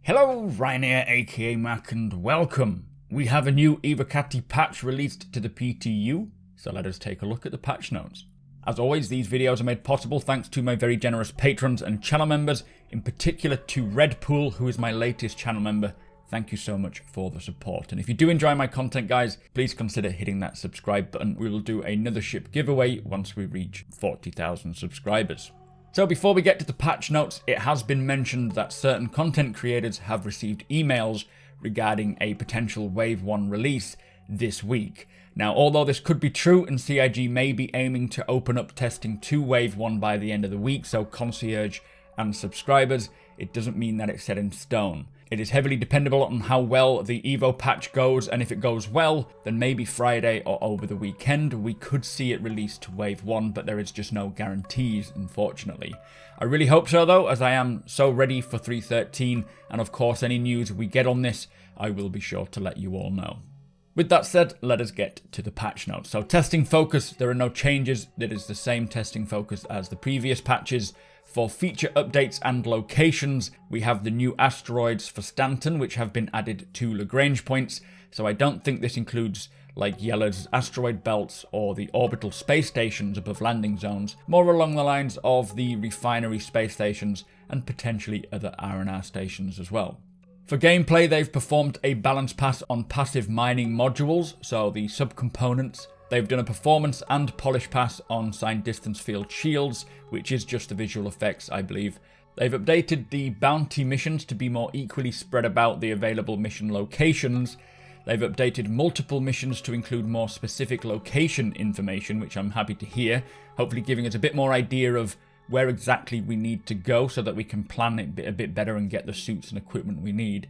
Hello, Ryan here, aka Mac, and welcome. We have a new Evocati patch released to the PTU, so let us take a look at the patch notes. As always, these videos are made possible thanks to my very generous patrons and channel members, in particular to Redpool, who is my latest channel member. Thank you so much for the support. And if you do enjoy my content, guys, please consider hitting that subscribe button. We will do another ship giveaway once we reach 40,000 subscribers. So before we get to the patch notes, it has been mentioned that certain content creators have received emails regarding a potential Wave 1 release this week. Now, although this could be true and CIG may be aiming to open up testing to Wave 1 by the end of the week, so concierge and subscribers, it doesn't mean that it's set in stone. It is heavily dependable on how well the Evo patch goes, and if it goes well, then maybe Friday or over the weekend we could see it released to Wave 1, but there is just no guarantees, unfortunately. I really hope so though, as I am so ready for 3.13, and of course any news we get on this, I will be sure to let you all know. With that said, let us get to the patch notes. So testing focus, there are no changes. It is the same testing focus as the previous patches. For feature updates and locations, we have the new asteroids for Stanton, which have been added to Lagrange points. So I don't think this includes like Yellow's asteroid belts or the orbital space stations above landing zones, more along the lines of the refinery space stations and potentially other R&R stations as well. For gameplay, they've performed a balance pass on passive mining modules, so the subcomponents. They've done a performance and polish pass on signed distance field shields, which is just the visual effects, I believe. They've updated the bounty missions to be more equally spread about the available mission locations. They've updated multiple missions to include more specific location information, which I'm happy to hear, hopefully giving us a bit more idea of where exactly we need to go so that we can plan it a bit better and get the suits and equipment we need.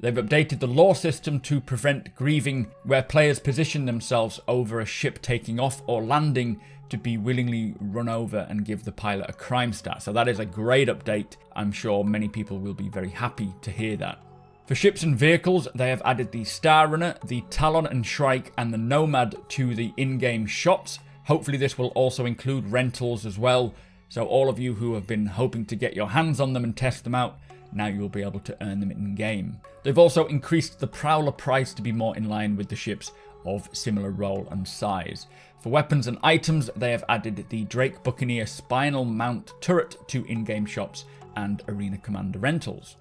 They've updated the lore system to prevent grieving, where players position themselves over a ship taking off or landing to be willingly run over and give the pilot a crime stat. So that is a great update. I'm sure many people will be very happy to hear that. For ships and vehicles, they have added the Star Runner, the Talon and Shrike, and the Nomad to the in-game shops. Hopefully this will also include rentals as well. So all of you who have been hoping to get your hands on them and test them out, now you'll be able to earn them in-game. They've also increased the Prowler price to be more in line with the ships of similar role and size. For weapons and items, they have added the Drake Buccaneer Spinal Mount Turret to in-game shops and Arena Commander rentals.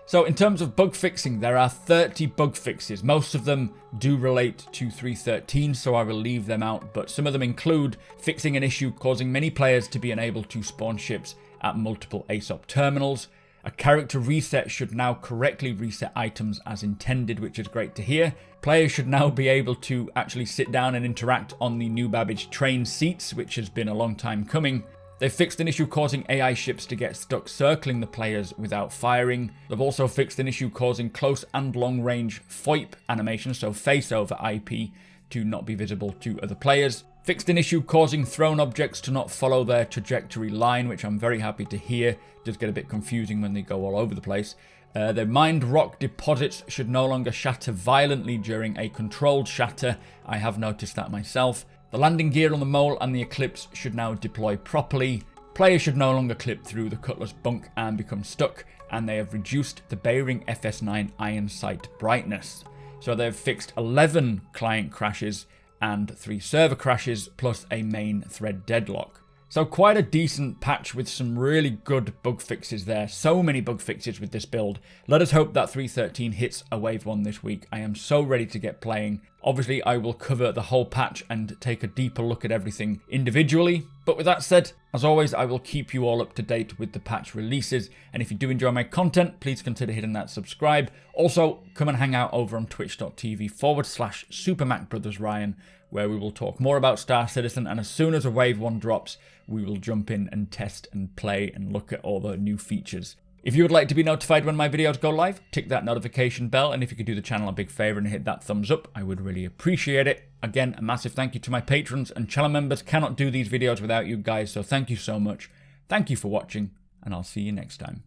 So in terms of bug fixing, there are 30 bug fixes. Most of them do relate to 3.13, so I will leave them out, but some of them include fixing an issue causing many players to be unable to spawn ships at multiple ASOP terminals. A character reset should now correctly reset items as intended, which is great to hear. Players should now be able to actually sit down and interact on the New Babbage train seats, which has been a long time coming. They've fixed an issue causing AI ships to get stuck circling the players without firing. They've also fixed an issue causing close and long range FOIP animations, so face over IP, to not be visible to other players. Fixed an issue causing thrown objects to not follow their trajectory line, which I'm very happy to hear. It does get a bit confusing when they go all over the place. The mined rock deposits should no longer shatter violently during a controlled shatter. I have noticed that myself. The landing gear on the Mole and the Eclipse should now deploy properly. Players should no longer clip through the Cutlass bunk and become stuck, and they have reduced the Bearing FS9 iron sight brightness. So they've fixed 11 client crashes and 3 server crashes, plus a main thread deadlock. So quite a decent patch with some really good bug fixes there. So many bug fixes with this build. Let us hope that 3.13 hits a Wave 1 this week. I am so ready to get playing. Obviously, I will cover the whole patch and take a deeper look at everything individually. But with that said, as always, I will keep you all up to date with the patch releases. And if you do enjoy my content, please consider hitting that subscribe. Also, come and hang out over on twitch.tv/supermacbrothers where we will talk more about Star Citizen. And as soon as a Wave 1 drops, we will jump in and test and play and look at all the new features. If you would like to be notified when my videos go live, tick that notification bell, and if you could do the channel a big favor and hit that thumbs up, I would really appreciate it. Again, a massive thank you to my patrons and channel members. Cannot do these videos without you guys, so thank you so much. Thank you for watching, and I'll see you next time.